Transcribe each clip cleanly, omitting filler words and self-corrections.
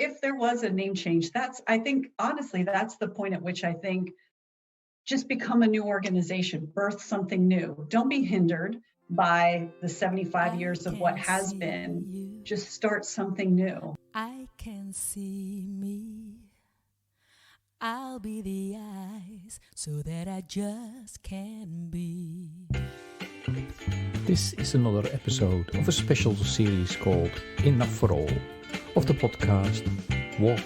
if there was a name change, I think, honestly, that's the point at which I think just become a new organization, birth something new. Don't be hindered by the 75 years of what has been. Just start something new. I can see me. I'll be the eyes so that I just can be. This is another episode of a special series called Enough for All of the podcast Walk,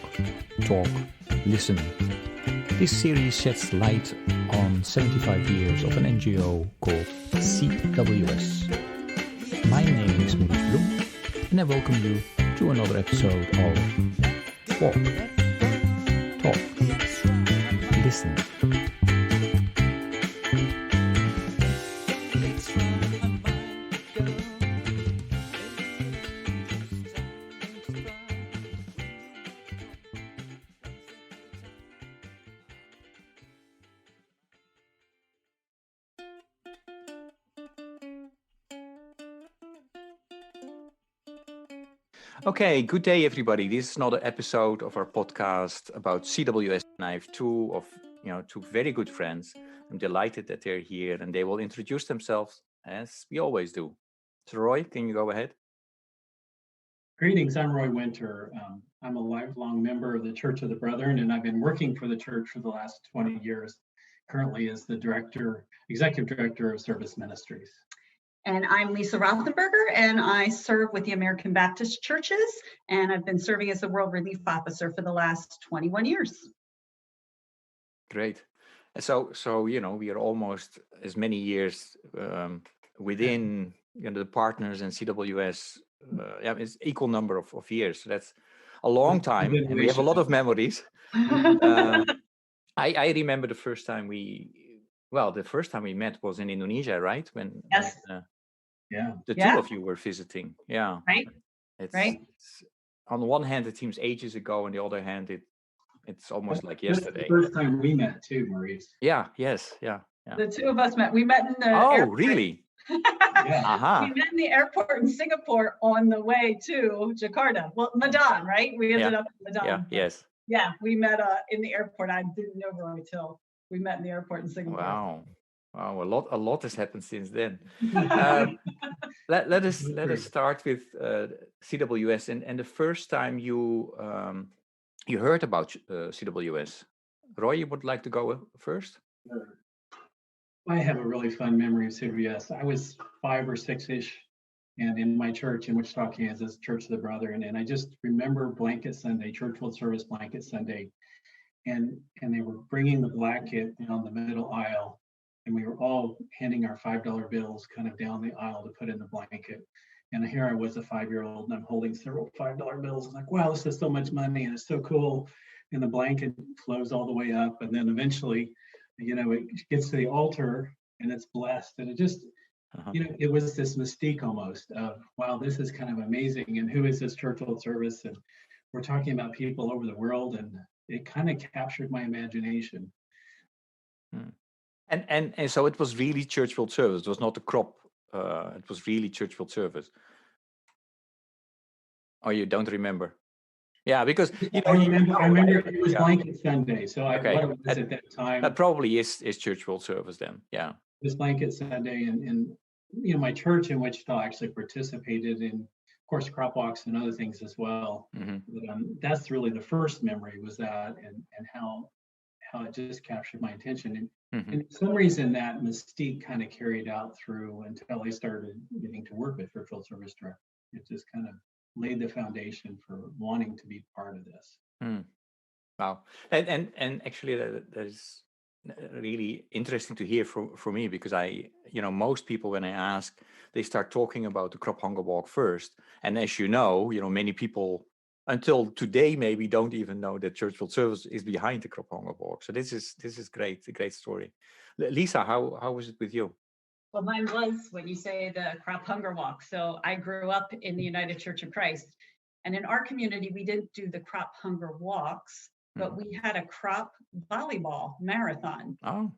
Talk, Listen. This series sheds light on 75 years of an NGO called CWS. My name is Maurice Bloem and I welcome you to another episode of Walk, Talk, Listen. Okay, good day, everybody. This is another episode of our podcast about CWS, and I have two very good friends. I'm delighted that they're here, and they will introduce themselves as we always do. So, Roy, can you go ahead? Greetings, I'm Roy Winter. I'm a lifelong member of the Church of the Brethren, and I've been working for the church for the last 20 years, currently as the executive director of service ministries. And I'm Lisa Rothenberger, and I serve with the American Baptist Churches, and I've been serving as the World Relief Officer for the last 21 years. Great. So we are almost as many years within the partners and CWS. It's equal number of years. So that's a long time, and we have a lot of memories. I remember the first time we met was in Indonesia, right? Yes. The two of you were visiting. Yeah. Right. It's, on the one hand, it seems ages ago. On the other hand, it's almost like yesterday. That's the first time we met too, Maurice. Yeah. Yes. Yeah. The two of us met. We met in the airport. Really? We met in the airport in Singapore on the way to Jakarta. Well, Medan, right? We ended up in Medan. Yeah. Yes. Yeah, we met in the airport. I didn't know Roy till we met in the airport in Singapore. Wow, a lot has happened since then. Let us start with CWS and the first time you heard about CWS. Roy, you would like to go first? Sure. I have a really fun memory of CWS. I was 5 or 6-ish, and in my church in Wichita, Kansas, Church of the Brethren, and I just remember Blanket Sunday, Church World Service Blanket Sunday, and they were bringing the blanket down the middle aisle, and we were all handing our $5 bills kind of down the aisle to put in the blanket. And here I was, a 5-year-old, and I'm holding several $5 bills. I'm like, wow, this is so much money, and it's so cool. And the blanket flows all the way up, and then eventually, it gets to the altar, and it's blessed. And it just, it was this mystique almost of, wow, this is kind of amazing. And who is this church world service? And we're talking about people over the world, and it kind of captured my imagination. And so it was really church world service. It was not a crop. It was really church world service. Oh, you don't remember? Yeah, because I remember it was Blanket Sunday. So what it was at that time. That probably is church world service then. Yeah. It was Blanket Sunday, and my church in Wichita actually participated in, of course, crop walks and other things as well. Mm-hmm. But, that's really the first memory was that, and how it just captured my attention. And for some reason that mystique kind of carried out through until I started getting to work with Church World Service Director. It just kind of laid the foundation for wanting to be part of this. Wow. And actually that is really interesting to hear for me, because most people, when I ask, they start talking about the crop hunger walk first. And as many people until today maybe don't even know that Church World Service is behind the crop hunger walk. So this is great, a great story. Lisa, how was it with you? Well, mine was when you say the crop hunger walk. So I grew up in the United Church of Christ, and in our community we didn't do the crop hunger walks, but we had a crop volleyball marathon. Oh,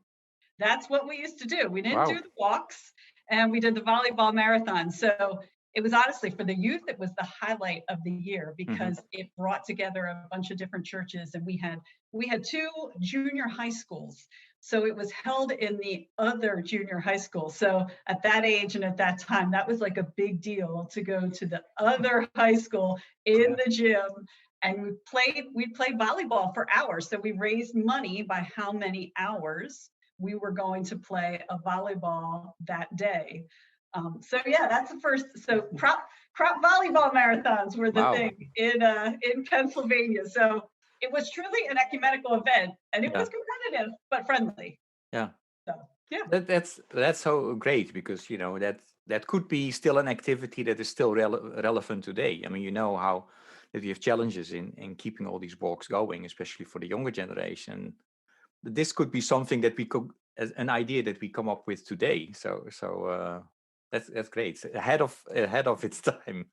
that's what we used to do. We didn't do the walks, and we did the volleyball marathon. So it was honestly for the youth, it was the highlight of the year because it brought together a bunch of different churches, and we had 2 junior high schools. So it was held in the other junior high school. So at that age and at that time, that was like a big deal to go to the other high school in the gym. And we played volleyball for hours. So we raised money by how many hours we were going to play a volleyball that day. So yeah, that's the first. So crop volleyball marathons were the thing in Pennsylvania. So it was truly an ecumenical event, and it was competitive but friendly. Yeah. So yeah. That's so great, because that could be still an activity that is still relevant today. I mean, how that we have challenges in keeping all these walks going, especially for the younger generation. This could be something that we could, as an idea that we come up with today. So that's great. Ahead of its time.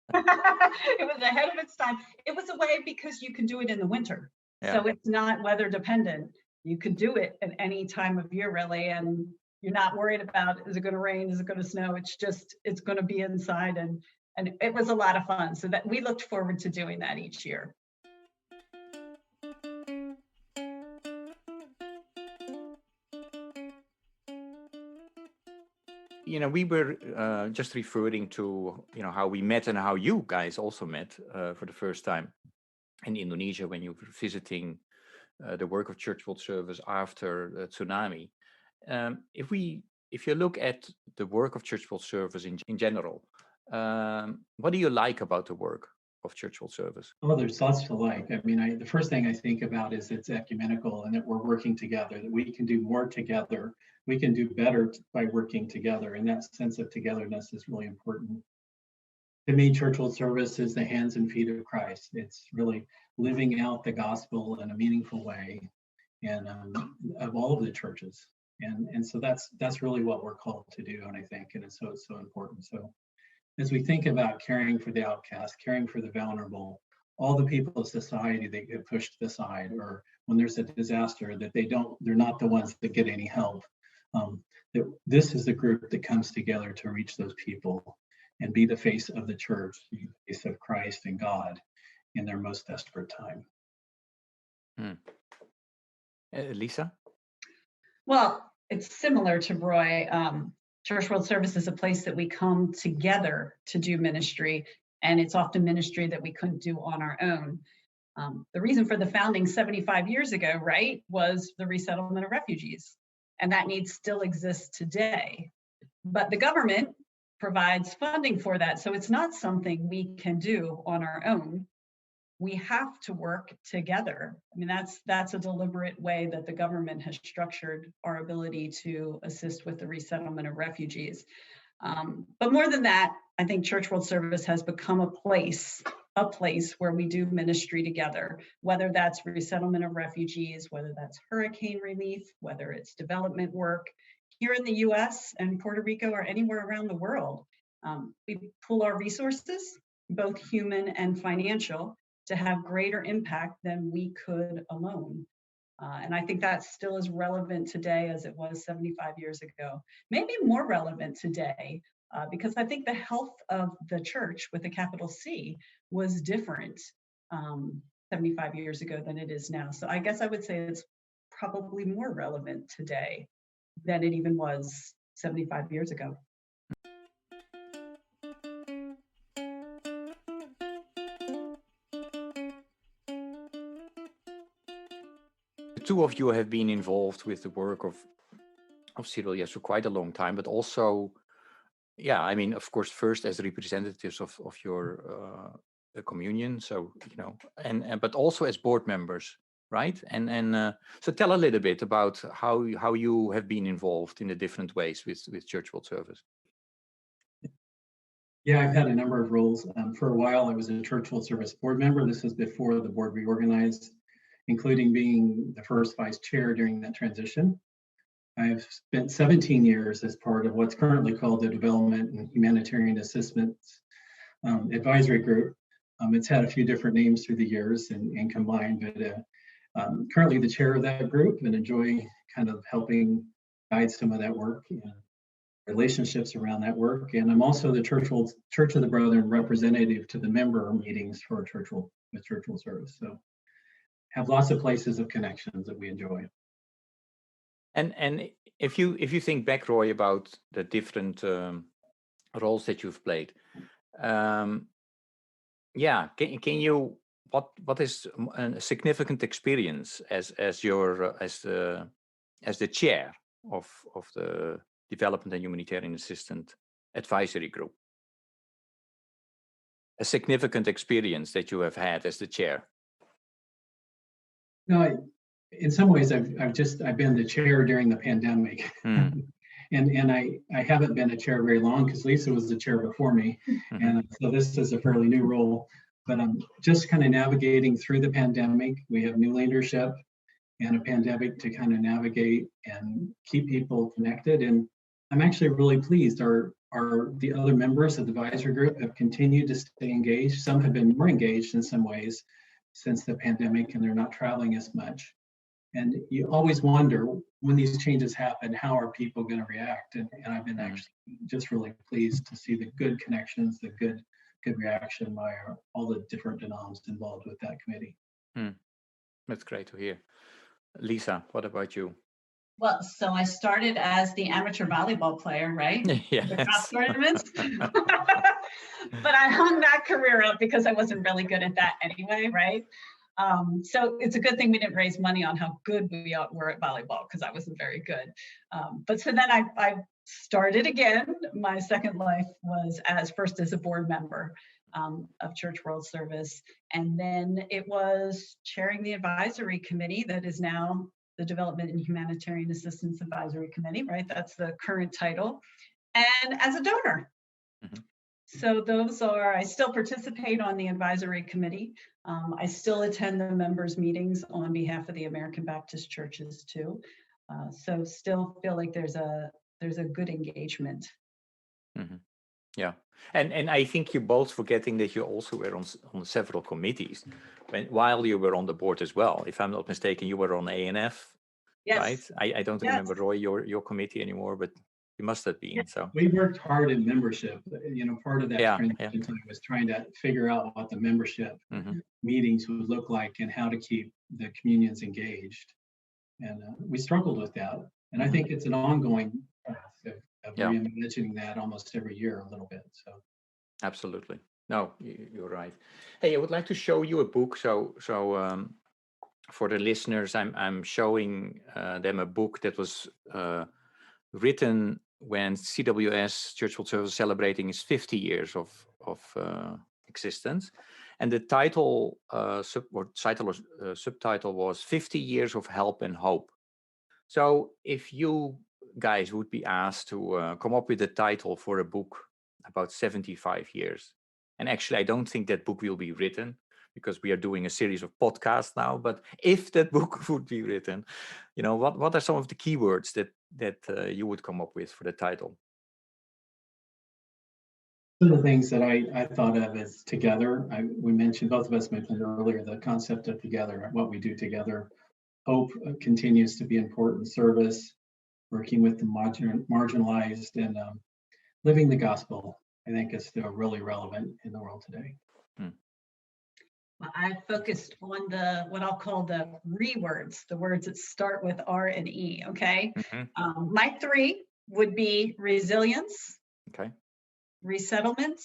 It was ahead of its time. It was a way because you can do it in the winter. Yeah. So it's not weather dependent. You can do it at any time of year, really, and you're not worried about, is it going to rain? Is it going to snow? It's going to be inside, and it was a lot of fun. So that we looked forward to doing that each year. We were just referring to, how we met and how you guys also met for the first time in Indonesia when you were visiting the work of Church World Service after the tsunami. If you look at the work of Church World Service in general, what do you like about the work of Church World Service? Oh, there's lots to like. I mean, the first thing I think about is it's ecumenical and that we're working together, that we can do more together. We can do better by working together. And that sense of togetherness is really important. To me, Church World Service is the hands and feet of Christ. It's really living out the gospel in a meaningful way, and of all of the churches. And so that's really what we're called to do, and I think, and it's so important. So as we think about caring for the outcast, caring for the vulnerable, all the people of society that get pushed aside, or when there's a disaster that they're not the ones that get any help. That this is the group that comes together to reach those people and be the face of the church, the face of Christ and God in their most desperate time. Lisa? Well, it's similar to Roy. Church World Service is a place that we come together to do ministry, and it's often ministry that we couldn't do on our own. The reason for the founding 75 years ago, right, was the resettlement of refugees, and that need still exists today. But the government provides funding for that, so it's not something we can do on our own. We have to work together. I mean, that's a deliberate way that the government has structured our ability to assist with the resettlement of refugees. But more than that, I think Church World Service has become a place where we do ministry together, whether that's resettlement of refugees, whether that's hurricane relief, whether it's development work here in the US and Puerto Rico or anywhere around the world. We pool our resources, both human and financial, to have greater impact than we could alone. And I think that still is relevant today as it was 75 years ago. Maybe more relevant today, because I think the health of the church with a capital C was different 75 years ago than it is now. So I guess I would say it's probably more relevant today than it even was 75 years ago. The two of you have been involved with the work of Cyril, yes, for quite a long time, but also, yeah, I mean, of course, first as representatives of your communion, so and but also as board members, right? And so tell a little bit about how you have been involved in the different ways with Church World Service. Yeah, I've had a number of roles. For a while, I was a Church World Service board member. This was before the board reorganized, including being the first vice chair during that transition. I've spent 17 years as part of what's currently called the Development and Humanitarian Assistance Advisory Group. It's had a few different names through the years and combined, but currently the chair of that group and enjoy kind of helping guide some of that work. relationships around that work. And I'm also the Church of the Brethren representative to the member meetings for Church World Service. So have lots of places of connections that we enjoy. And if you think back, Roy, about the different roles that you've played, can you what is a significant experience as the chair of the Development and Humanitarian Assistant Advisory Group? A significant experience that you have had as the chair. No, in some ways, I've been the chair during the pandemic, and I haven't been a chair very long because Lisa was the chair before me, and so this is a fairly new role. But I'm just kind of navigating through the pandemic. We have new leadership and a pandemic to kind of navigate and keep people connected. And I'm actually really pleased. The other members of the advisory group have continued to stay engaged. Some have been more engaged in some ways since the pandemic, and they're not traveling as much. And you always wonder when these changes happen, how are people going to react? And I've been actually just really pleased to see the good connections, the good reaction by all the different denoms involved with that committee. That's great to hear. Lisa, what about you? Well, so I started as the amateur volleyball player, right? Yes. The cross tournaments. But I hung that career up because I wasn't really good at that anyway, right? So it's a good thing we didn't raise money on how good we were at volleyball because I wasn't very good. But so then I started again. My second life was first as a board member of Church World Service. And then it was chairing the advisory committee that is now the Development and Humanitarian Assistance Advisory Committee, right? That's the current title. And as a donor. So I still participate on the advisory committee. I still attend the members' meetings on behalf of the American Baptist churches too. So still feel like there's a good engagement. Yeah, and I think you're both forgetting that you also were on several committees while you were on the board as well. If I'm not mistaken, you were on ANF, yes. Right? I don't remember, Roy, your committee anymore, but you must have been. So we worked hard in membership. Part of that transition time was trying to figure out what the membership meetings would look like and how to keep the communions engaged. And we struggled with that. And I think it's an ongoing process of reimagining that almost every year a little bit. So absolutely. No, you're right. Hey, I would like to show you a book. So for the listeners, I'm showing them a book that was written when CWS, Church World Service, celebrating its 50 years of existence. And the title, subtitle was 50 Years of Help and Hope. So if you guys would be asked to come up with a title for a book about 75 years, and actually I don't think that book will be written because we are doing a series of podcasts now, but if that book would be written, what are some of the keywords that you would come up with for the title? Some of the things that I thought of as together, both of us mentioned earlier, the concept of together, what we do together. Hope continues to be important. Service, working with the marginalized, and living the gospel, I think is still really relevant in the world today. Well, I focused on what I'll call the words, the words that start with R and E, okay? My three would be resilience, okay, resettlement,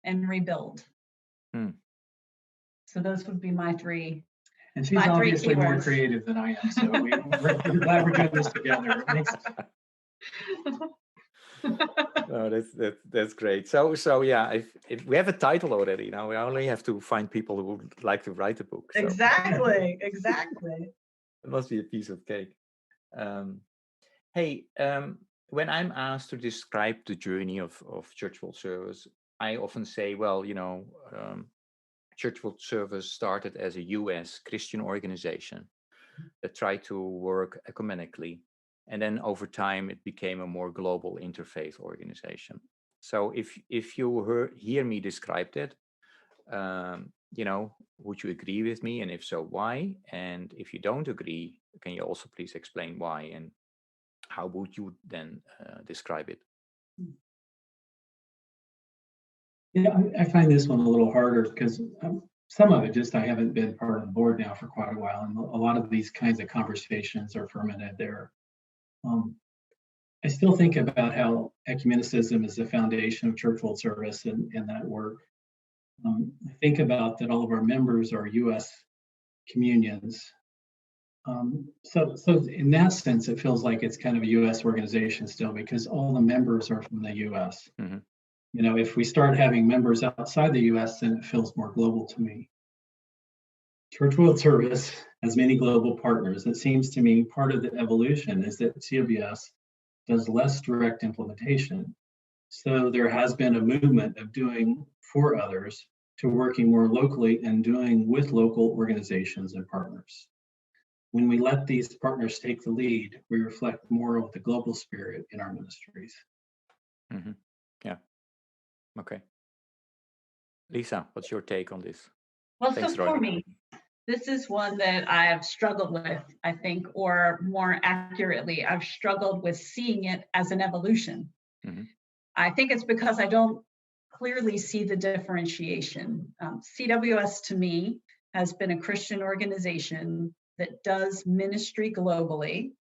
and rebuild. So those would be my three. And she's obviously more creative than I am, so we're glad we're doing this together. Oh, that's great. So yeah, if we have a title already, now we only have to find people who would like to write a book. So. Exactly. It must be a piece of cake. When I'm asked to describe the journey of Church World Service, I often say, Church World Service started as a U.S. Christian organization that tried to work ecumenically. And then over time, it became a more global interfaith organization. So if you hear me describe that, would you agree with me? And if so, why? And if you don't agree, can you also please explain why? And how would you then describe it? I find this one a little harder because some of it just I haven't been part of the board now for quite a while, and a lot of these kinds of conversations are fermented there. I still think about how ecumenicism is the foundation of church world service and that work. I think about that all of our members are U.S. communions. So in that sense, it feels like it's kind of a U.S. organization still because all the members are from the U.S. Mm-hmm. If we start having members outside the U.S., then it feels more global to me. Church World Service has many global partners. It seems to me part of the evolution is that CWS does less direct implementation. So there has been a movement of doing for others to working more locally and doing with local organizations and partners. When we let these partners take the lead, we reflect more of the global spirit in our ministries. Mm-hmm. Yeah. Okay. Lisa, what's your take on this? Well, Thanks, so Roy. for me, this is one that I have struggled with, I think, or more accurately, I've struggled with seeing it as an evolution. Mm-hmm. I think it's because I don't clearly see the differentiation. CWS to me has been a Christian organization that does ministry globally.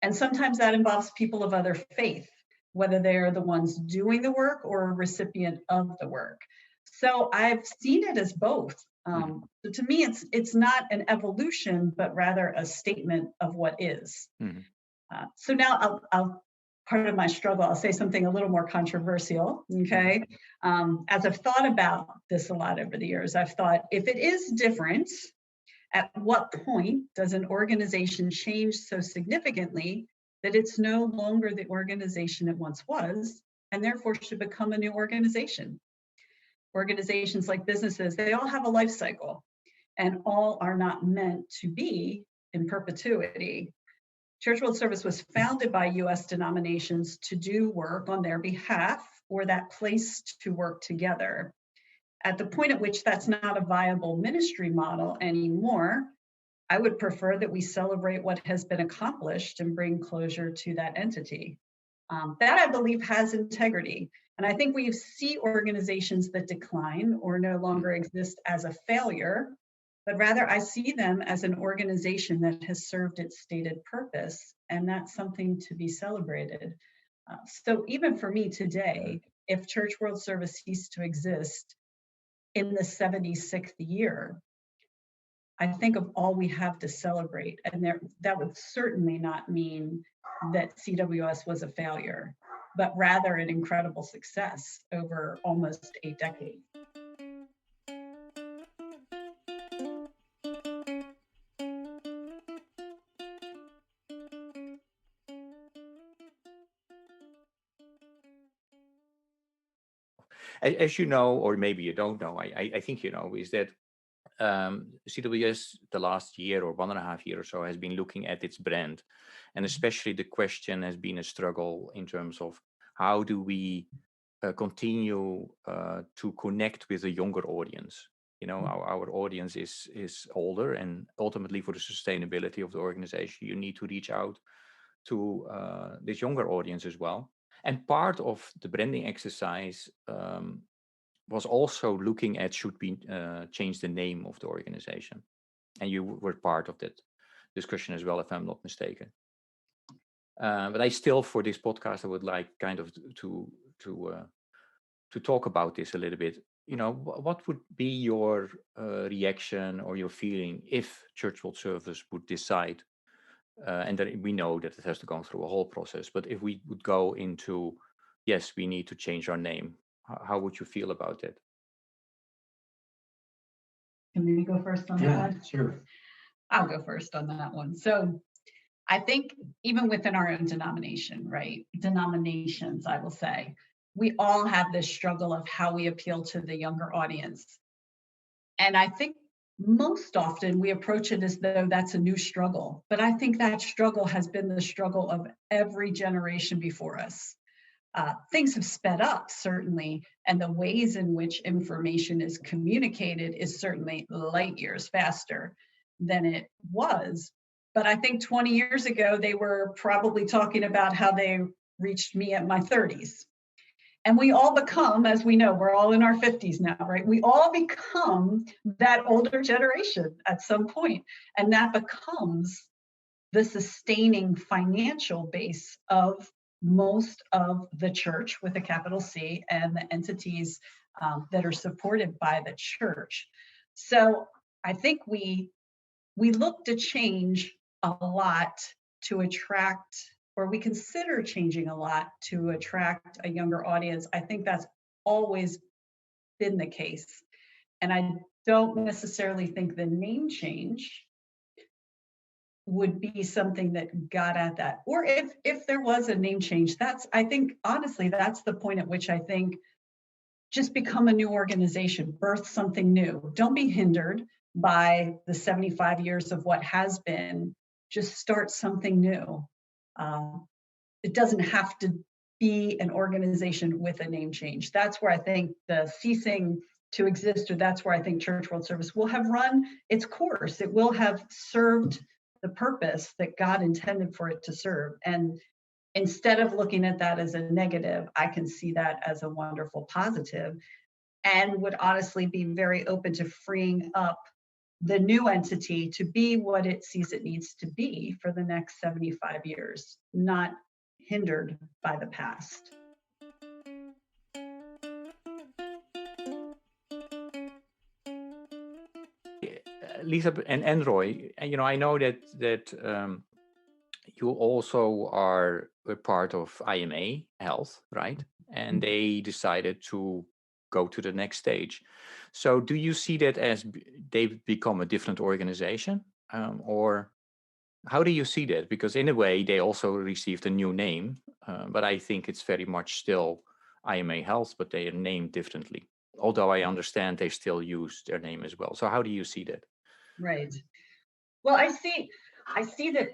And sometimes that involves people of other faith, whether they're the ones doing the work or a recipient of the work. So I've seen it as both. So to me, it's not an evolution, but rather a statement of what is. Mm-hmm. So now I'll part of my struggle, I'll say something a little more controversial, okay? As I've thought about this a lot over the years, I've thought, if it is different, at what point does an organization change so significantly that it's no longer the organization it once was, and therefore should become a new organization? Organizations like businesses, they all have a life cycle, and all are not meant to be in perpetuity. Church World Service was founded by U.S. denominations to do work on their behalf or that place to work together. At the point at which that's not a viable ministry model anymore, I would prefer that we celebrate what has been accomplished and bring closure to that entity. That, I believe, has integrity. And I think we see organizations that decline or no longer exist as a failure, but rather I see them as an organization that has served its stated purpose, and that's something to be celebrated. So even for me today, if Church World Service ceased to exist in the 76th year, I think of all we have to celebrate, and that would certainly not mean that CWS was a failure, but rather an incredible success over almost 8 decades. As you know, or maybe you don't know, I think you know, is that CWS the last year or 1.5 years or so has been looking at its brand, and especially the question has been a struggle in terms of how do we continue to connect with a younger audience. Our audience is older, and ultimately for the sustainability of the organization, you need to reach out to this younger audience as well. And part of the branding exercise was also looking at should we change the name of the organization, and you were part of that discussion as well, if I'm not mistaken. But I still, for this podcast, I would like kind of to talk about this a little bit. What would be your reaction or your feeling if Church World Service would decide, and then we know that it has to go through a whole process, but if we would go into, yes, we need to change our name, how would you feel about it? Can we go first on that one? Sure. I'll go first on that one. So I think even within our own denomination, right? Denominations, I will say, we all have this struggle of how we appeal to the younger audience. And I think most often we approach it as though that's a new struggle. But I think that struggle has been the struggle of every generation before us. Things have sped up, certainly, and the ways in which information is communicated is certainly light years faster than it was. But I think 20 years ago, they were probably talking about how they reached me at my 30s. And we all become, as we know, we're all in our 50s now, right? We all become that older generation at some point, and that becomes the sustaining financial base of most of the church with a capital C and the entities that are supported by the church. So I think we look to change a lot to attract, or we consider changing a lot to attract a younger audience. I think that's always been the case. And I don't necessarily think the name change would be something that got at that. Or if there was a name change, I think, honestly, that's the point at which I think just become a new organization, birth something new. Don't be hindered by the 75 years of what has been. Just start something new. It doesn't have to be an organization with a name change. That's where I think the ceasing to exist, or that's where I think Church World Service will have run its course. It will have served the purpose that God intended for it to serve. And instead of looking at that as a negative, I can see that as a wonderful positive, and would honestly be very open to freeing up the new entity to be what it sees it needs to be for the next 75 years, not hindered by the past. Lisa and Roy, I know that you also are a part of IMA Health, right? And they decided to go to the next stage. So do you see that as they've become a different organization? Or how do you see that? Because in a way, they also received a new name, but I think it's very much still IMA Health, but they are named differently. Although I understand they still use their name as well. So how do you see that? Right. Well, I see that.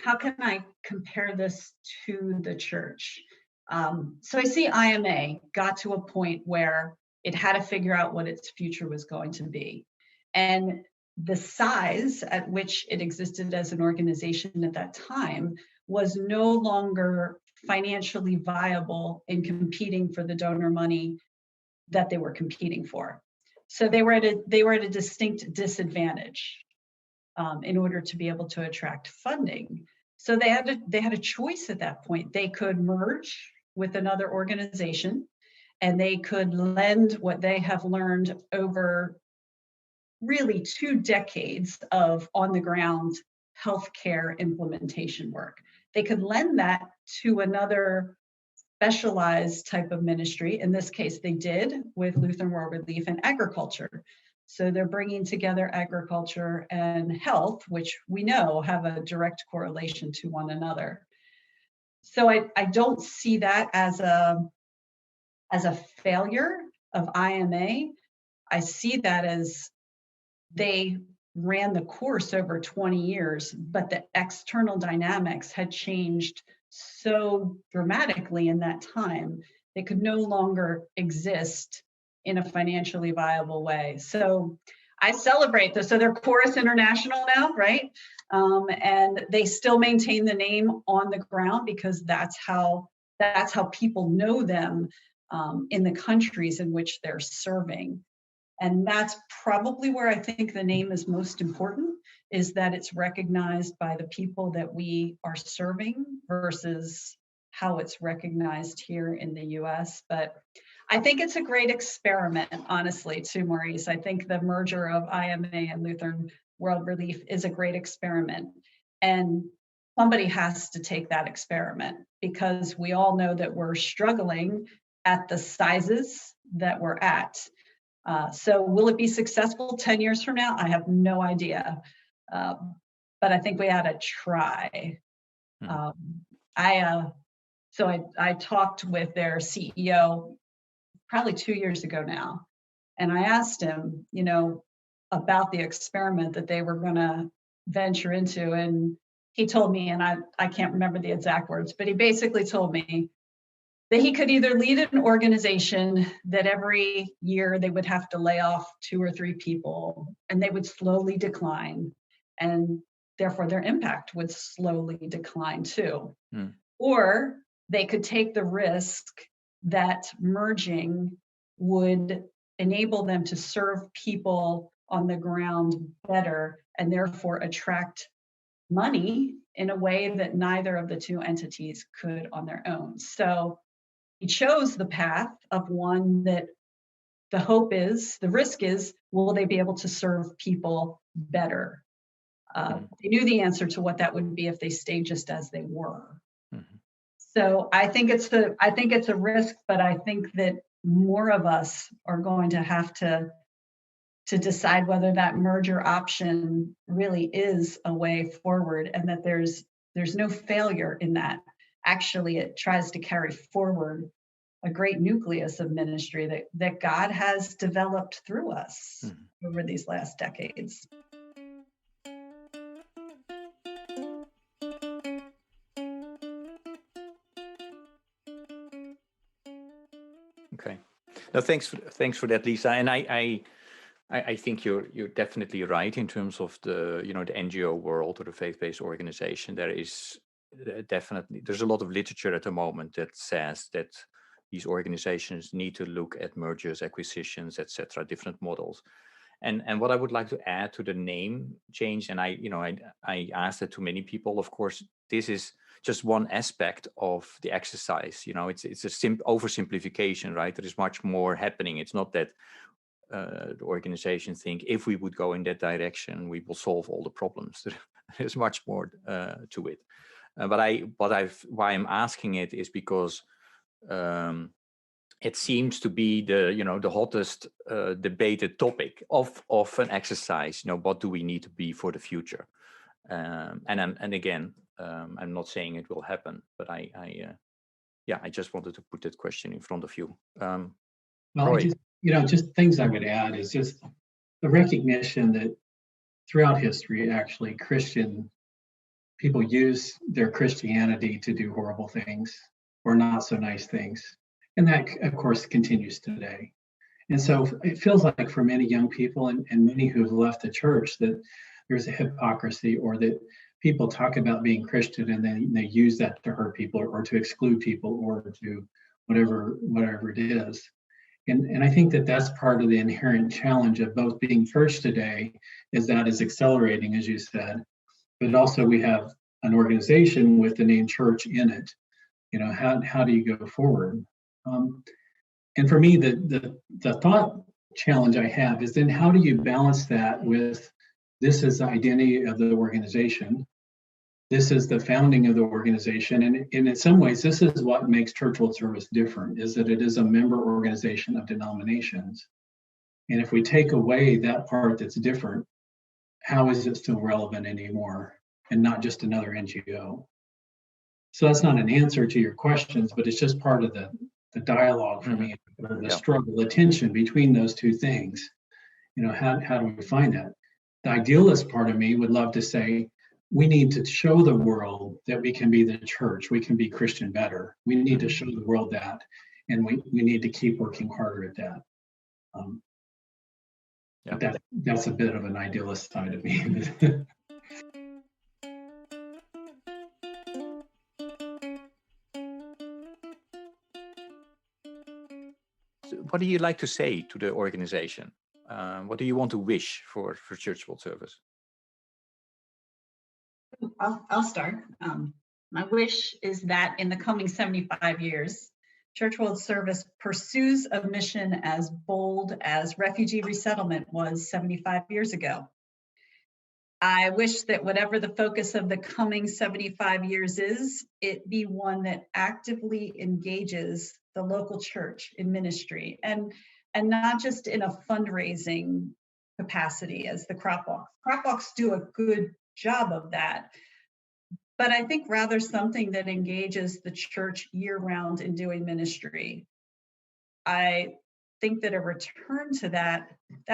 How can I compare this to the church? So I see IMA got to a point where it had to figure out what its future was going to be. And the size at which it existed as an organization at that time was no longer financially viable in competing for the donor money that they were competing for. So they were at a distinct disadvantage in order to be able to attract funding. So they had a choice at that point. They could merge with another organization, and they could lend what they have learned over really 2 decades of on-the-ground healthcare implementation work. They could lend that to another specialized type of ministry. In this case, they did with Lutheran World Relief and agriculture. So they're bringing together agriculture and health, which we know have a direct correlation to one another. So I don't see that as a failure of IMA. I see that as they ran the course over 20 years, but the external dynamics had changed so dramatically in that time, they could no longer exist in a financially viable way. So I celebrate this. So they're Chorus International now, right? And they still maintain the name on the ground because that's how people know them in the countries in which they're serving. And that's probably where I think the name is most important, is that it's recognized by the people that we are serving versus how it's recognized here in the US. But I think it's a great experiment, honestly, too, Maurice. I think the merger of IMA and Lutheran World Relief is a great experiment. And somebody has to take that experiment because we all know that we're struggling at the sizes that we're at. So will it be successful 10 years from now? I have no idea. But I think we ought to try. I talked with their CEO probably 2 years ago now. And I asked him, about the experiment that they were going to venture into. And he told me, and I can't remember the exact words, but he basically told me that he could either lead an organization that every year they would have to lay off 2 or 3 people and they would slowly decline. And therefore their impact would slowly decline too. Mm. Or they could take the risk that merging would enable them to serve people on the ground better and therefore attract money in a way that neither of the two entities could on their own. So he chose the path of one that the risk is, will they be able to serve people better? They knew the answer to what that would be if they stayed just as they were. Mm-hmm. So I think it's a risk, but I think that more of us are going to have to decide whether that merger option really is a way forward, and that there's no failure in that. Actually, it tries to carry forward a great nucleus of ministry that God has developed through us over these last decades. Okay. No, thanks for that, Lisa. And I think you're definitely right in terms of the the NGO world or the faith-based organization. There is definitely, there's a lot of literature at the moment that says that these organizations need to look at mergers, acquisitions, etc., different models. And what I would like to add to the name change, and I asked it to many people. Of course, this is just one aspect of the exercise. It's a oversimplification, right? There is much more happening. It's not that the organization think if we would go in that direction, we will solve all the problems. There's much more to it. Why I'm asking it is because it seems to be the hottest debated topic of an exercise. What do we need to be for the future? And again, I'm not saying it will happen, but I just wanted to put that question in front of you. Well, Roy. just things I would add is just the recognition that throughout history, actually, Christian people use their Christianity to do horrible things or not so nice things. And that, of course, continues today. And so it feels like for many young people and many who've left the church that there's a hypocrisy, or that people talk about being Christian and then they use that to hurt people or to exclude people or to whatever it is. And I think that that's part of the inherent challenge of both being church today, is that is accelerating, as you said, but also we have an organization with the name church in it. How do you go forward? And for me, the thought challenge I have is then how do you balance that with this is the identity of the organization, this is the founding of the organization, and in some ways, this is what makes Church World Service different, is that it is a member organization of denominations. And if we take away that part that's different, how is it still relevant anymore and not just another NGO? So that's not an answer to your questions, but it's just part of the dialogue for me, the struggle, the tension between those two things. How do we find that? The idealist part of me would love to say, we need to show the world that we can be the church, we can be Christian better. We need to show the world that, and we need to keep working harder at that. That's a bit of an idealist side of me. So what do you like to say to the organization? What do you want to wish for Church World Service? I'll start. My wish is that in the coming 75 years, Church World Service pursues a mission as bold as refugee resettlement was 75 years ago. I wish that whatever the focus of the coming 75 years is, it be one that actively engages the local church in ministry, and not just in a fundraising capacity as the crop walks. Crop walks do a good job of that, but I think rather something that engages the church year-round in doing ministry. I think that a return to that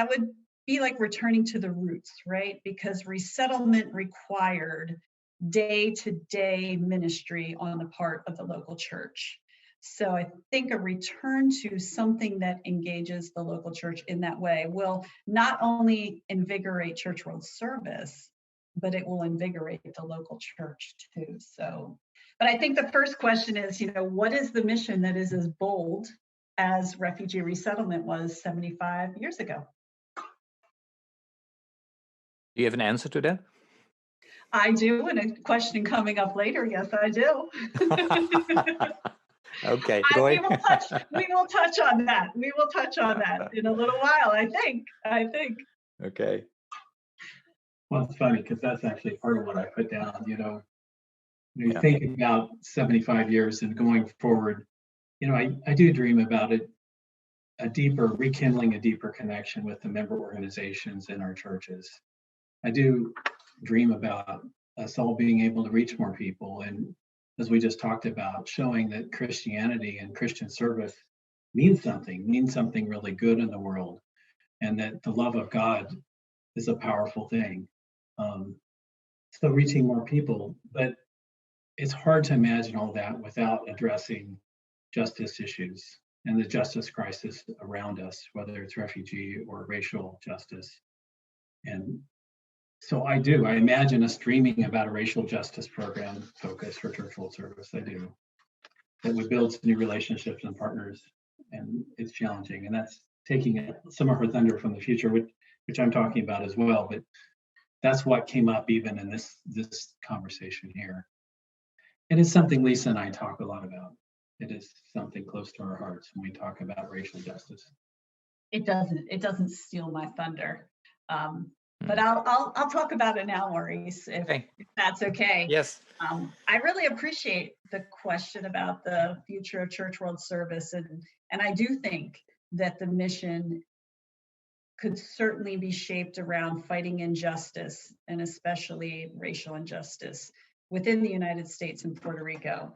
would be like returning to the roots, right? Because resettlement required day-to-day ministry on the part of the local church. So I think a return to something that engages the local church in that way will not only invigorate Church World Service, but it will invigorate the local church too. So, but I think the first question is, what is the mission that is as bold as refugee resettlement was 75 years ago? Do you have an answer to that? I do, and a question coming up later. Yes, I do. Okay, we will touch on that. We will touch on that in a little while, I think. Okay. Well, it's funny because that's actually part of what I put down. You think about 75 years and going forward, I do dream about it, rekindling a deeper connection with the member organizations in our churches. I do dream about us all being able to reach more people. And as we just talked about, showing that Christianity and Christian service means something really good in the world, and that the love of God is a powerful thing. So reaching more people, but it's hard to imagine all that without addressing justice issues and the justice crisis around us, whether it's refugee or racial justice. And so I imagine us dreaming about a racial justice program focus for church world service. I do. That would build new relationships and partners. And it's challenging. And that's taking some of our thunder from the future, which I'm talking about as well. But that's what came up even in this conversation here. And it's something Lisa and I talk a lot about. It is something close to our hearts when we talk about racial justice. It doesn't steal my thunder. But I'll talk about it now, Maurice, if that's okay. Yes. I really appreciate the question about the future of church world service. And I do think that the mission could certainly be shaped around fighting injustice, and especially racial injustice within the United States and Puerto Rico.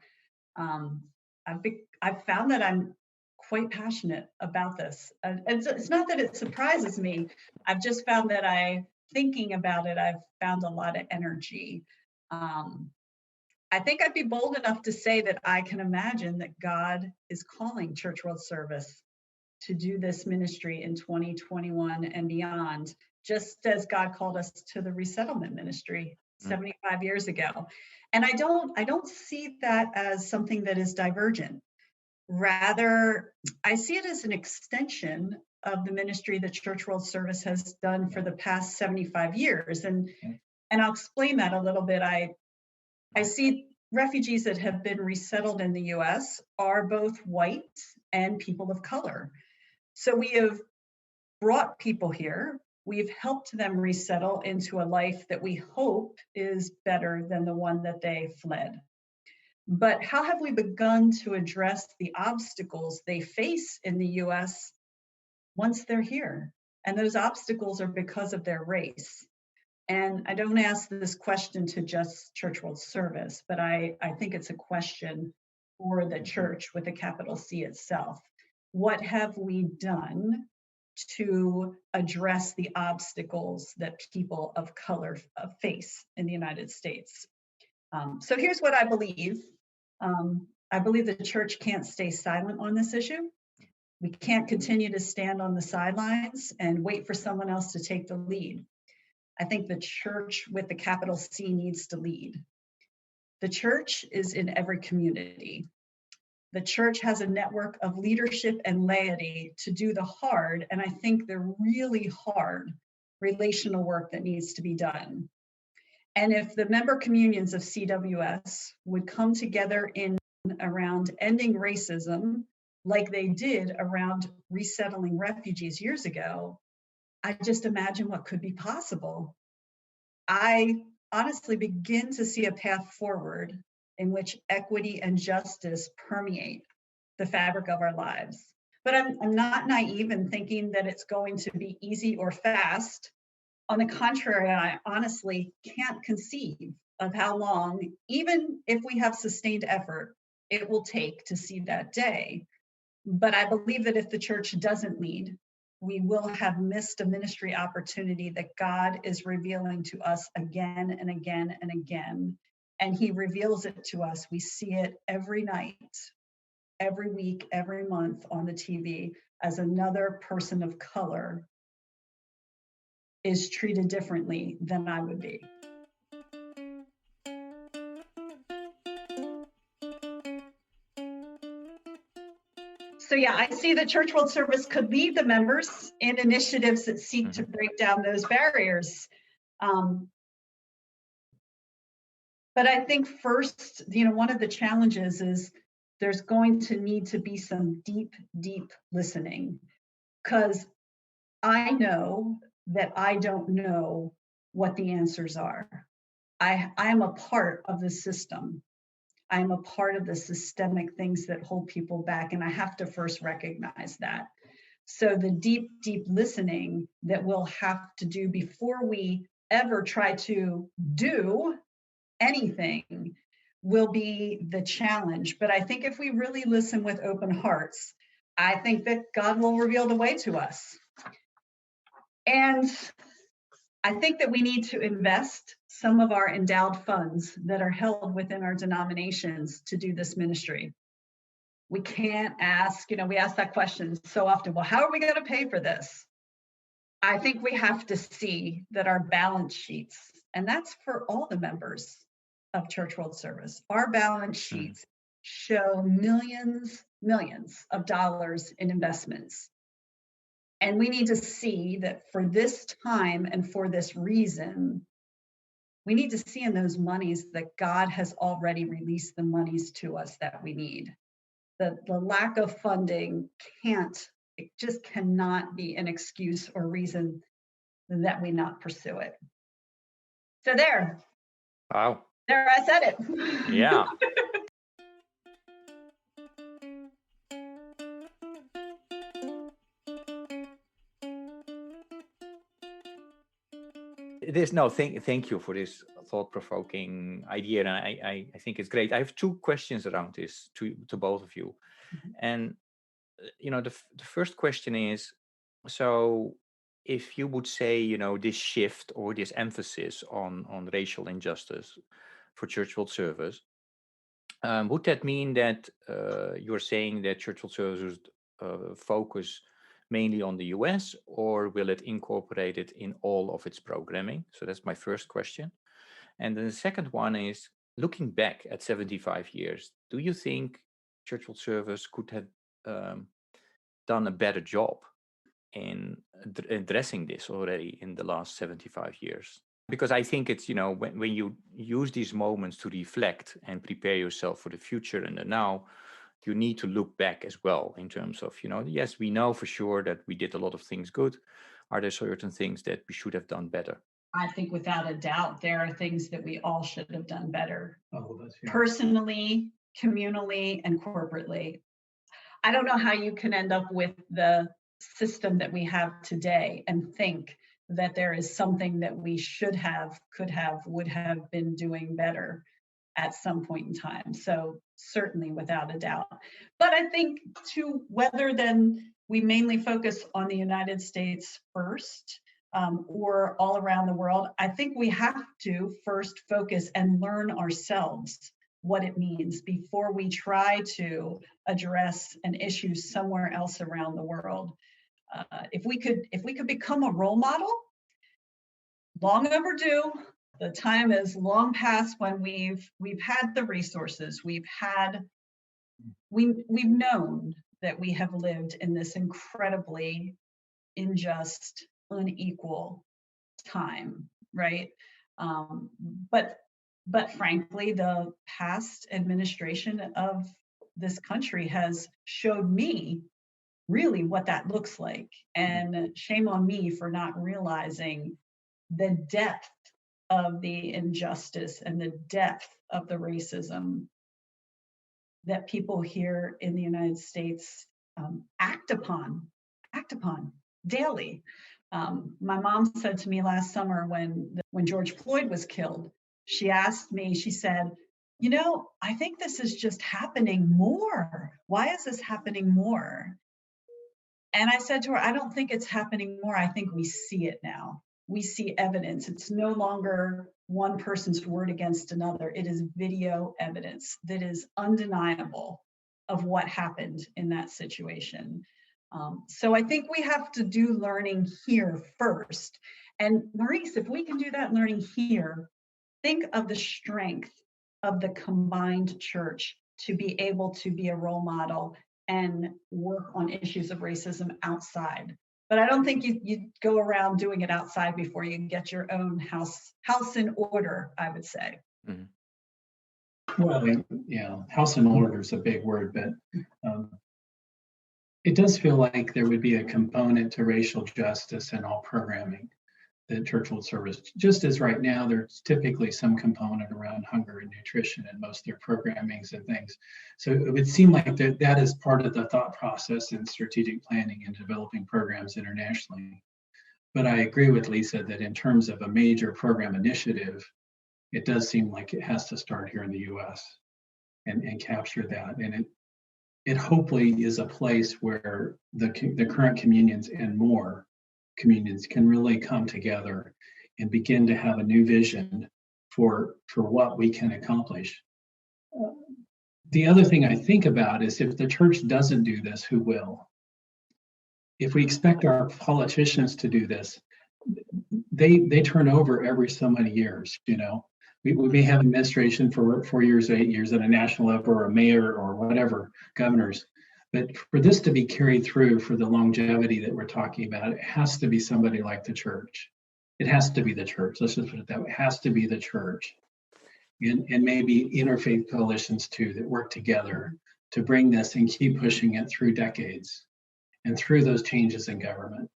I've found that I'm quite passionate about this. And it's not that it surprises me. I've just found that thinking about it, I've found a lot of energy. I think I'd be bold enough to say that I can imagine that God is calling Church World Service to do this ministry in 2021 and beyond, just as God called us to the resettlement ministry 75 years ago. And I don't see that as something that is divergent. Rather, I see it as an extension of the ministry that Church World Service has done for the past 75 years. And I'll explain that a little bit. I see refugees that have been resettled in the US are both white and people of color. So we have brought people here. We've helped them resettle into a life that we hope is better than the one that they fled. But how have we begun to address the obstacles they face in the US once they're here? And those obstacles are because of their race. And I don't ask this question to just Church World Service, but I think it's a question for the church with a capital C itself. What have we done to address the obstacles that people of color face in the United States? So here's what I believe. I believe the church can't stay silent on this issue. We can't continue to stand on the sidelines and wait for someone else to take the lead. I think the church with the capital C needs to lead. The church is in every community. The church has a network of leadership and laity to do the hard, and I think the really hard relational work that needs to be done. And if the member communions of CWS would come together around ending racism, like they did around resettling refugees years ago, I just imagine what could be possible. I honestly begin to see a path forward in which equity and justice permeate the fabric of our lives. But I'm not naive in thinking that it's going to be easy or fast. On the contrary, I honestly can't conceive of how long, even if we have sustained effort, it will take to see that day. But I believe that if the church doesn't lead, we will have missed a ministry opportunity that God is revealing to us again and again and again. And he reveals it to us. We see it every night, every week, every month on the TV as another person of color is treated differently than I would be. So yeah, I see the Church World Service could lead the members in initiatives that seek to break down those barriers. But I think first, one of the challenges is there's going to need to be some deep, deep listening, because I know that I don't know what the answers are. I am a part of the system. I am a part of the systemic things that hold people back, and I have to first recognize that. So the deep, deep listening that we'll have to do before we ever try to do anything will be the challenge. But I think if we really listen with open hearts, I think that God will reveal the way to us. And I think that we need to invest some of our endowed funds that are held within our denominations to do this ministry. We can't ask, we ask that question so often, well, how are we going to pay for this? I think we have to see that our balance sheets, and that's for all the members of Church World Service, our balance sheets show millions of dollars in investments. And we need to see that for this time and for this reason, we need to see in those monies that God has already released the monies to us that we need. The lack of funding it just cannot be an excuse or reason that we not pursue it. So there. Wow. There, I said it. Yeah. Thank you for this thought-provoking idea, and I think it's great. I have two questions around this to both of you, and the first question is, so if you would say this shift or this emphasis on racial injustice for Church World Service, would that mean that you're saying that Church World Service focus mainly on the US, or will it incorporate it in all of its programming? So that's my first question. And then the second one is, looking back at 75 years, do you think Church World Service could have done a better job in addressing this already in the last 75 years? Because I think it's, when you use these moments to reflect and prepare yourself for the future and the now, you need to look back as well in terms of, yes, we know for sure that we did a lot of things good. Are there certain things that we should have done better? I think without a doubt, there are things that we all should have done better. Yeah. Personally, communally, and corporately. I don't know how you can end up with the system that we have today and think that there is something that we should have, could have, would have been doing better at some point in time. So certainly without a doubt. But I think whether then we mainly focus on the United States first or all around the world, I think we have to first focus and learn ourselves what it means before we try to address an issue somewhere else around the world. If we could become a role model, long overdue. The time is long past when we've had the resources. We've known that we have lived in this incredibly unjust, unequal time, right? But frankly, the past administration of this country has showed me really what that looks like. And shame on me for not realizing the depth of the injustice and the depth of the racism that people here in the United States act upon daily. My mom said to me last summer when George Floyd was killed, she asked me, she said, I think this is just happening more. Why is this happening more? And I said to her, I don't think it's happening more. I think we see it now. We see evidence. It's no longer one person's word against another. It is video evidence that is undeniable of what happened in that situation. So I think we have to do learning here first. And Maurice, if we can do that learning here, think of the strength of the combined church to be able to be a role model and work on issues of racism outside. But I don't think you go around doing it outside before you get your own house in order, I would say. Mm-hmm. Well, yeah, house in order is a big word, but it does feel like there would be a component to racial justice in all programming that Church World Service, just as right now there's typically some component around hunger and nutrition in most of their programmings and things. So it would seem like that is part of the thought process in strategic planning and developing programs internationally. But I agree with Lisa that in terms of a major program initiative, it does seem like it has to start here in the US and capture that. And it hopefully is a place where the current communions and more communions can really come together and begin to have a new vision for what we can accomplish. The other thing I think about is if the church doesn't do this, who will? If we expect our politicians to do this, they turn over every so many years, you know. We may have administration for 4 years, 8 years at a national level, or a mayor or whatever, governors. But for this to be carried through for the longevity that we're talking about, it has to be somebody like the church. It has to be the church. Let's just put it that way. It has to be the church. And maybe interfaith coalitions too that work together to bring this and keep pushing it through decades and through those changes in government.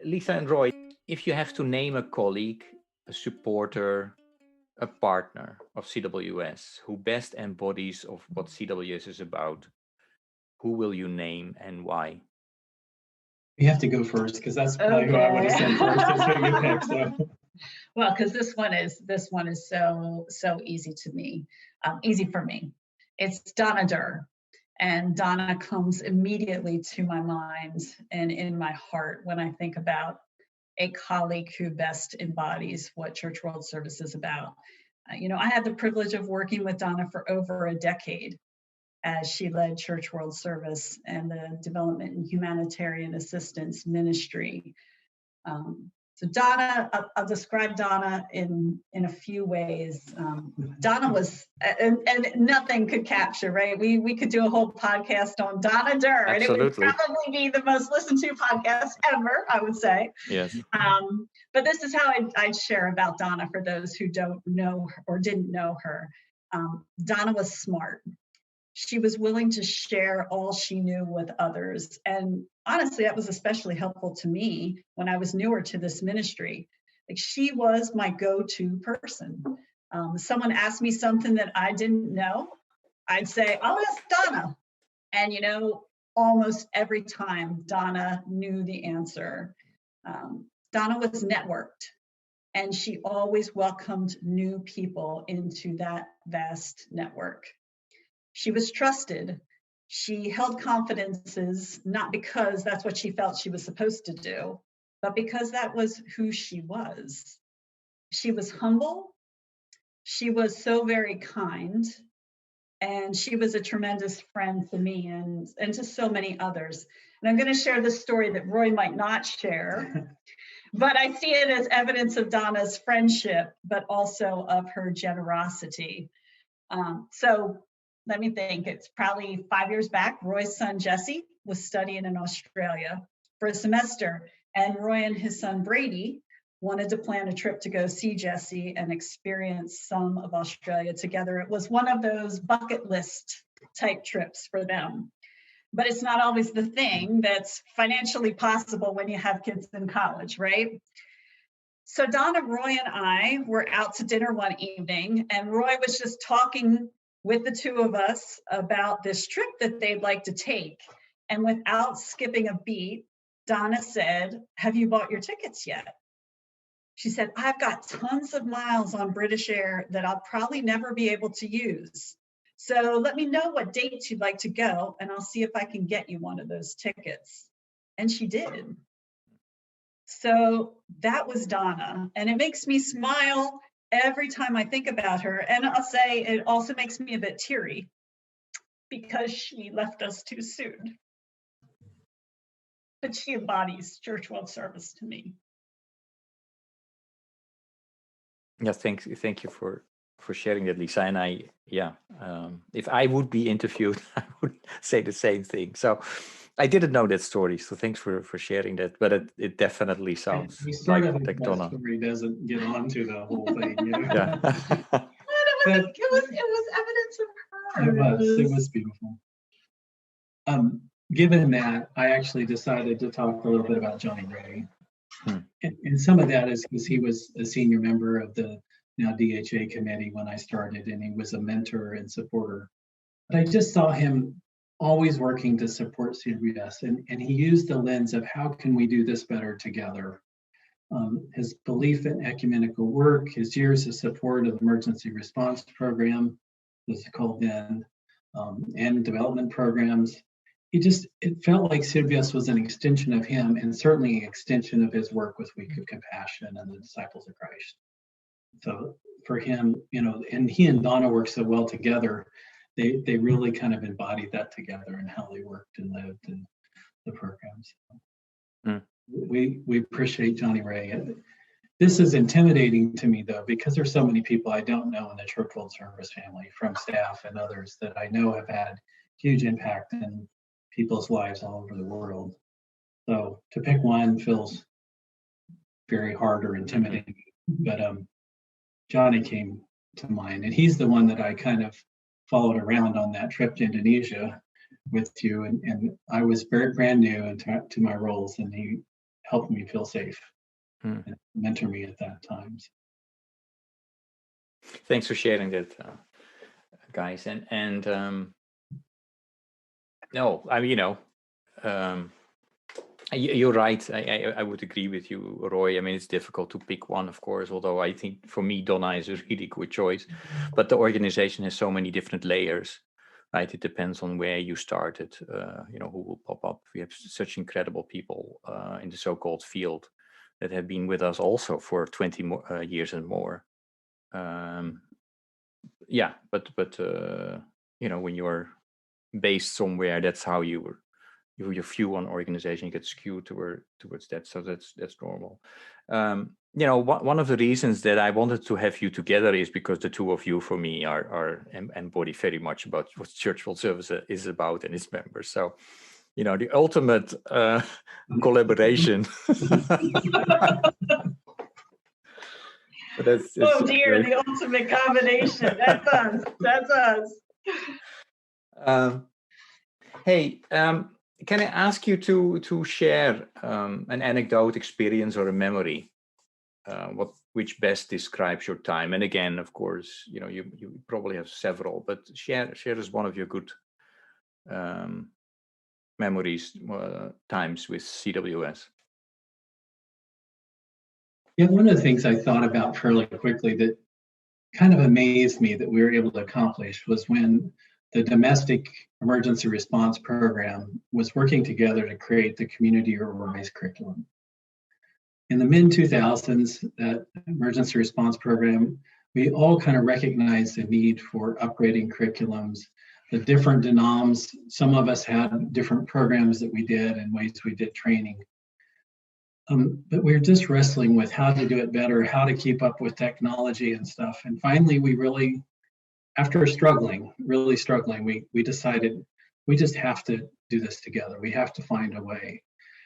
Lisa and Roy, if you have to name a colleague, a supporter, a partner of CWS who best embodies of what CWS is about, who will you name and why? You have to go first because that's probably who I would have said first. Is who you pick, so. Well, because this one is so easy to me, easy for me. It's Donna Durr. And Donna comes immediately to my mind and in my heart when I think about a colleague who best embodies what Church World Service is about. I had the privilege of working with Donna for over a decade as she led Church World Service and the Development and Humanitarian Assistance Ministry. So Donna, I'll describe Donna in a few ways. Donna was, and nothing could capture, right? We could do a whole podcast on Donna Durr, Absolutely. and it would probably be the most listened to podcast ever, I would say. Yes. But this is how I'd share about Donna for those who don't know her or didn't know her. Donna was smart. She was willing to share all she knew with others. And honestly, that was especially helpful to me when I was newer to this ministry. Like, she was my go-to person. Someone asked me something that I didn't know, I'd say, I'll ask Donna. And, almost every time Donna knew the answer. Donna was networked, and she always welcomed new people into that vast network. She was trusted. She held confidences, not because that's what she felt she was supposed to do, but because that was who she was. She was humble. She was so very kind. And she was a tremendous friend to me and to so many others. And I'm going to share this story that Roy might not share, but I see it as evidence of Donna's friendship, but also of her generosity. So let me think, it's probably 5 years back. Roy's son, Jesse, was studying in Australia for a semester, and Roy and his son, Brady, wanted to plan a trip to go see Jesse and experience some of Australia together. It was one of those bucket list type trips for them. But it's not always the thing that's financially possible when you have kids in college, right? So Donna, Roy, and I were out to dinner one evening, and Roy was just talking with the two of us about this trip that they'd like to take. And without skipping a beat, Donna said, "Have you bought your tickets yet?" She said, "I've got tons of miles on British Air that I'll probably never be able to use. So let me know what dates you'd like to go, and I'll see if I can get you one of those tickets." And she did. So that was Donna. And it makes me smile every time I think about her. And I'll say it also makes me a bit teary because she left us too soon. But she embodies Church World Service to me. Yeah, thank you for sharing that, Lisa. And if I would be interviewed, I would say the same thing. So I didn't know that story, so thanks for sharing that. But it definitely sounds We sort like of, what that story doesn't get onto the whole thing, you know? Yeah. It was evidence of her. It was beautiful. Given that, I actually decided to talk a little bit about Johnny Ray. And some of that is because he was a senior member of the now DHA committee when I started, and he was a mentor and supporter. But I just saw him always working to support CWS, and he used the lens of how can we do this better together. His belief in ecumenical work, his years of support of the emergency response program, was called then, and development programs. It felt like CWS was an extension of him, and certainly an extension of his work with Week of Compassion and the Disciples of Christ. So for him, and he and Donna worked so well together, they really kind of embodied that together and how they worked and lived in the programs. We appreciate Johnny Ray. This is intimidating to me, though, because there's so many people I don't know in the Church World Service family, from staff and others that I know have had huge impact in people's lives all over the world. So to pick one feels very hard or intimidating, but Johnny came to mind, and he's the one that I kind of followed around on that trip to Indonesia with you, and I was very brand new to my roles, and he helped me feel safe and mentor me at that time. Thanks for sharing that, guys. And no, I mean, you're right. I would agree with you, Roy. I mean, it's difficult to pick one, of course, although I think for me, Donna is a really good choice. But the organization has so many different layers, right? It depends on where you started, who will pop up. We have such incredible people in the so-called field that have been with us also for 20 years and more. But when you're based somewhere, that's how your view on organization gets skewed towards that. So that's normal. One of the reasons that I wanted to have you together is because the two of you, for me, are embody very much about what Church World Service is about and its members. So, the ultimate collaboration. Oh dear, the ultimate combination. That's us. Hey, can I ask you to share an anecdote, experience, or a memory, which best describes your time? And again, of course, you probably have several, but share as one of your good memories, times with CWS. Yeah, one of the things I thought about fairly quickly that kind of amazed me that we were able to accomplish was when the domestic emergency response program was working together to create the community organized curriculum. In the mid-2000s, that emergency response program, we all kind of recognized the need for upgrading curriculums, the different denoms. Some of us had different programs that we did and ways we did training. But we were just wrestling with how to do it better, how to keep up with technology and stuff. And finally, we really, after really struggling, we decided we just have to do this together. We have to find a way.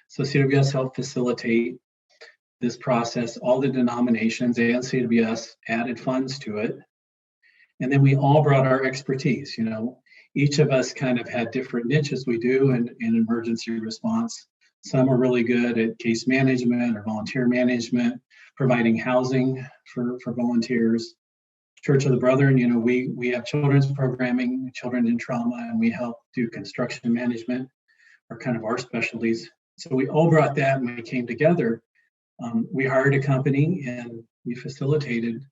So CWS helped facilitate this process. All the denominations and CWS added funds to it. And then we all brought our expertise. Each of us kind of had different niches we do in emergency response. Some are really good at case management or volunteer management, providing housing for volunteers. Church of the Brethren, we have children's programming, children in trauma, and we help do construction management, are kind of our specialties. So we all brought that and we came together. We hired a company and we facilitated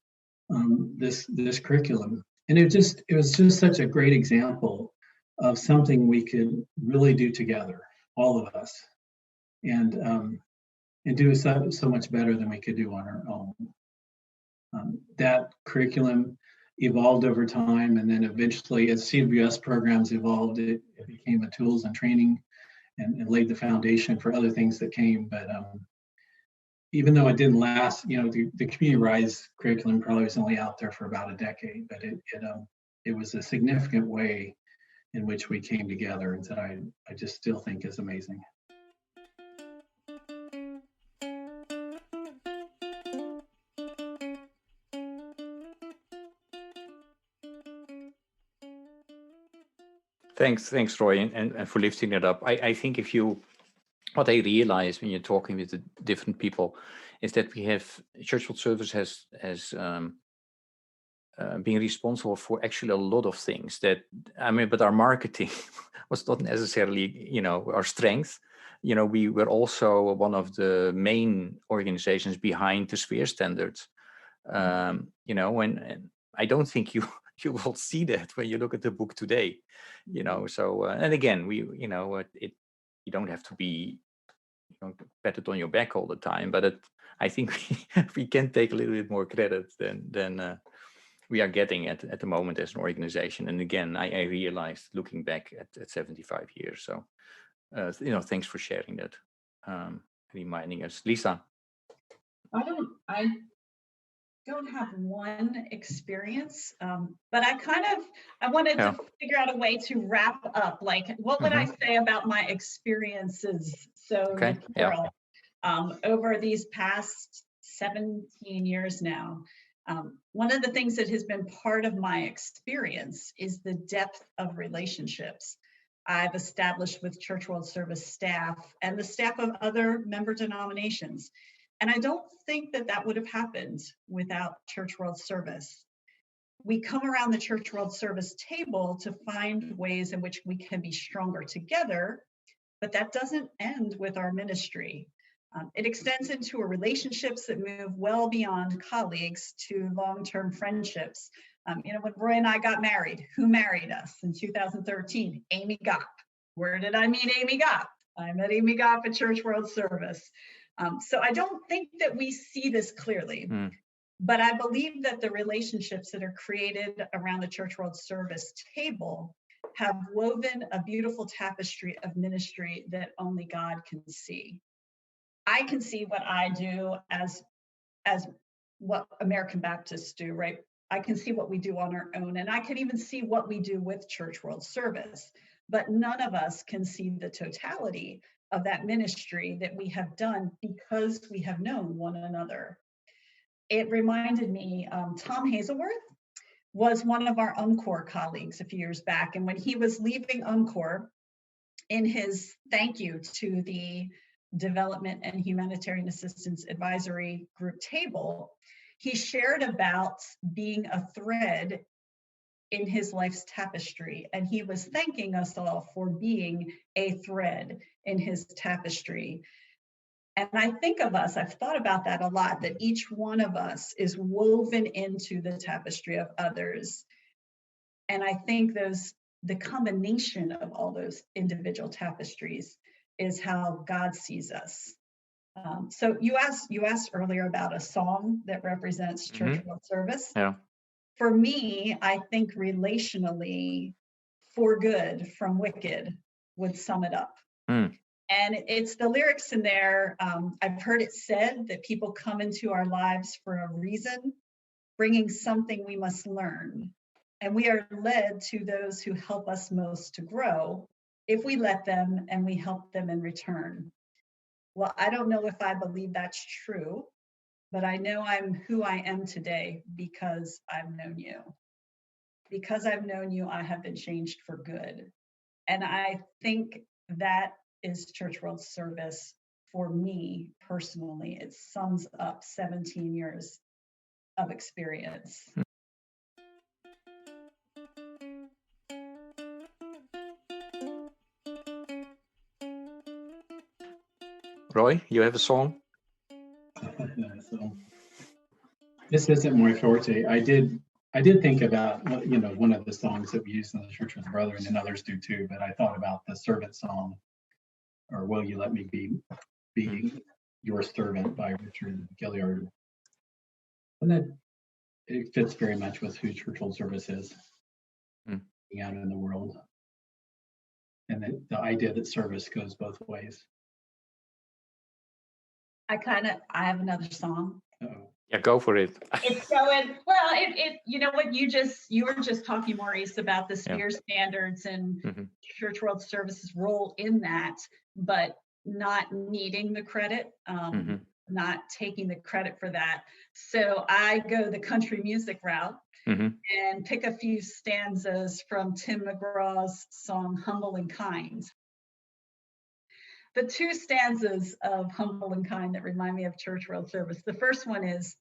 this curriculum. And it was just such a great example of something we could really do together, all of us, and do so much better than we could do on our own. That curriculum evolved over time, and then eventually, as CWS programs evolved, it became a tools and training and laid the foundation for other things that came. But even though it didn't last, the Community Rise curriculum probably was only out there for about a decade, but it was a significant way in which we came together, and that I just still think is amazing. Thanks, Roy, and for lifting it up. I think what I realize when you're talking with the different people is that we have Church World Service has being responsible for actually a lot of things but our marketing was not necessarily, our strength. We were also one of the main organizations behind the sphere standards. And I don't think you will see that when you look at the book today, so, and again, you don't have to be, patted on your back all the time, but I think we can take a little bit more credit than we are getting at the moment as an organization. And again, I realized looking back at 75 years. So, thanks for sharing that, reminding us. Lisa. I don't have one experience, but I wanted to figure out a way to wrap up. Like, what would I say about my experiences? So plural, over these past 17 years now. One of the things that has been part of my experience is the depth of relationships I've established with Church World Service staff and the staff of other member denominations. And I don't think that would have happened without Church World Service. We come around the Church World Service table to find ways in which we can be stronger together, but that doesn't end with our ministry. It extends into relationships that move well beyond colleagues to long-term friendships. When Roy and I got married, who married us in 2013? Amy Gopp. Where did I meet Amy Gopp? I met Amy Gopp at Church World Service. So I don't think that we see this clearly, but I believe that the relationships that are created around the Church World Service table have woven a beautiful tapestry of ministry that only God can see. I can see what I do as what American Baptists do, right? I can see what we do on our own, and I can even see what we do with Church World Service, but none of us can see the totality of that ministry that we have done because we have known one another. It reminded me, Tom Hazelworth was one of our UNCOR colleagues a few years back, and when he was leaving UNCOR, in his thank you to the Development and Humanitarian Assistance Advisory Group table, he shared about being a thread in his life's tapestry. And he was thanking us all for being a thread in his tapestry. And I think of us, I've thought about that a lot, that each one of us is woven into the tapestry of others. And I think the combination of all those individual tapestries is how God sees us. So you asked earlier about a song that represents Church World Service. Yeah. For me, I think relationally, For Good from Wicked would sum it up. And it's the lyrics in there. I've heard it said that people come into our lives for a reason, bringing something we must learn. And we are led to those who help us most to grow if we let them and we help them in return. Well, I don't know if I believe that's true, but I know I'm who I am today because I've known you. Because I've known you, I have been changed for good. And I think that is Church World Service for me personally. It sums up 17 years of experience. Roy, you have a song? So, this isn't my forte. I did think about, one of the songs that we use in the Church of the Brethren, and others do too, but I thought about the servant song, or Will You Let Me Be Your Servant by Richard Gilliard. And that it fits very much with who Church World Service is out in the world. And the idea that service goes both ways. I have another song. Uh-oh. Yeah, go for it. It's going, well, you know what, you were just talking, Maurice, about the Yeah. sphere standards and Mhm. Church World Services role in that, but not needing the credit, Mhm. not taking the credit for that. So I go the country music route Mhm. and pick a few stanzas from Tim McGraw's song, Humble and Kind. The two stanzas of Humble and Kind that remind me of Church World Service. The first one is,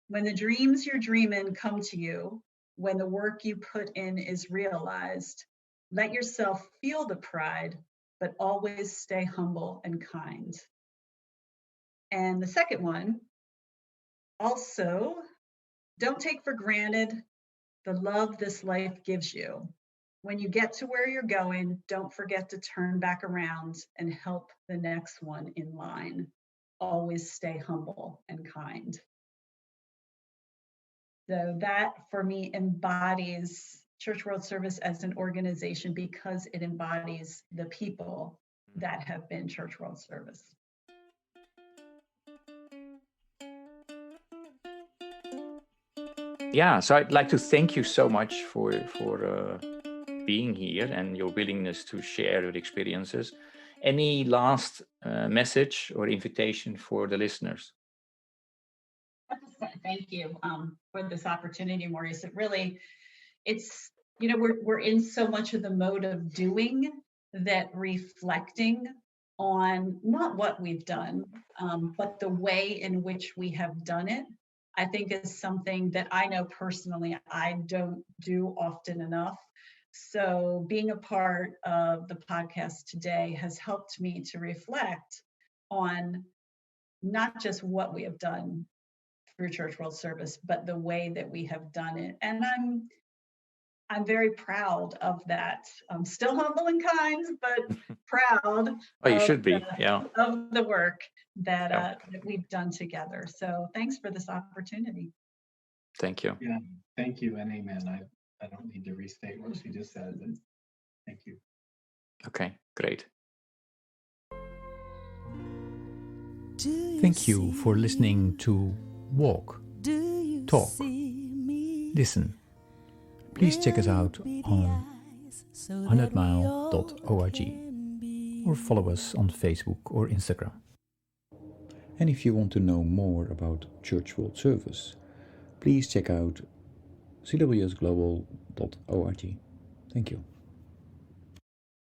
when the dreams you're dreaming come to you, when the work you put in is realized, let yourself feel the pride, but always stay humble and kind. And the second one, also, don't take for granted the love this life gives you. When you get to where you're going, don't forget to turn back around and help the next one in line. Always stay humble and kind. So that for me embodies Church World Service as an organization because it embodies the people that have been Church World Service. Yeah, so I'd like to thank you so much for being here and your willingness to share your experiences. Any last message or invitation for the listeners? Thank you for this opportunity, Maurice. It's we're in so much of the mode of doing that reflecting on not what we've done, but the way in which we have done it, I think is something that I know personally I don't do often enough. So being a part of the podcast today has helped me to reflect on not just what we have done through Church World Service, but the way that we have done it. And I'm very proud of that. I'm still humble and kind, but proud Oh, you should be, yeah. of the work that we've done together. So thanks for this opportunity. Thank you. Yeah, thank you and amen. I don't need to restate what she just said. But thank you. Okay, great. Thank you for listening to Walk, Talk, Listen. Please check us out on 100mile.org or follow us on Facebook or Instagram. And if you want to know more about Church World Service, please check out cwsglobal.org. Thank you.